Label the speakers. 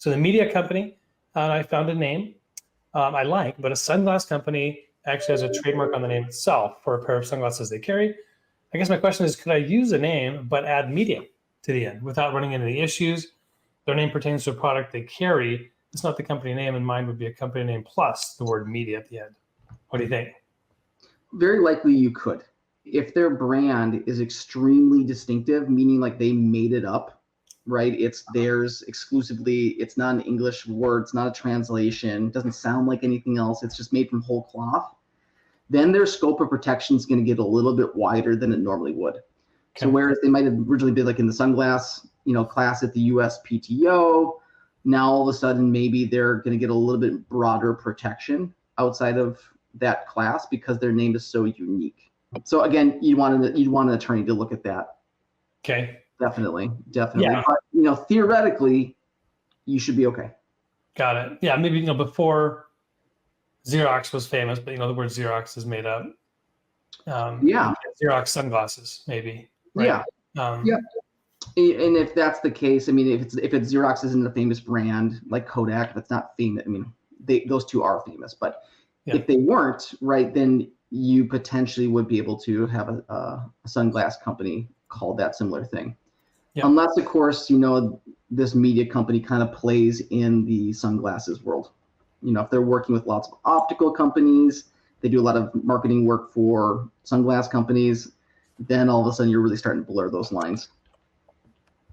Speaker 1: So the media company, I found a name I like, but a sunglass company actually has a trademark on the name itself for a pair of sunglasses they carry. I guess my question is, could I use a name but add media to the end without running into any issues? Their name pertains to a product they carry. It's not the company name, and mine would be a company name plus the word media at the end. What do you think?
Speaker 2: Very likely you could. If their brand is extremely distinctive, meaning like they made it up, right? It's theirs exclusively. It's not an English word. It's not a translation. It doesn't sound like anything else. It's just made from whole cloth. Then their scope of protection is going to get a little bit wider than it normally would. Okay. So whereas they might have originally been like in the sunglass, class at the USPTO, now all of a sudden maybe they're going to get a little bit broader protection outside of that class because their name is so unique. So again, you'd want an attorney to look at that.
Speaker 1: Okay.
Speaker 2: Definitely. Yeah. But theoretically, you should be okay.
Speaker 1: Got it. Yeah, maybe before Xerox was famous, but the word Xerox is made up. Xerox sunglasses, maybe. Right?
Speaker 2: Yeah. And if that's the case, if it's Xerox isn't a famous brand like Kodak, if it's not famous, those two are famous. But if they weren't, right, then you potentially would be able to have a sunglass company called that similar thing. Yeah. Unless, of course, this media company kind of plays in the sunglasses world. If they're working with lots of optical companies, they do a lot of marketing work for sunglass companies, then all of a sudden you're really starting to blur those lines.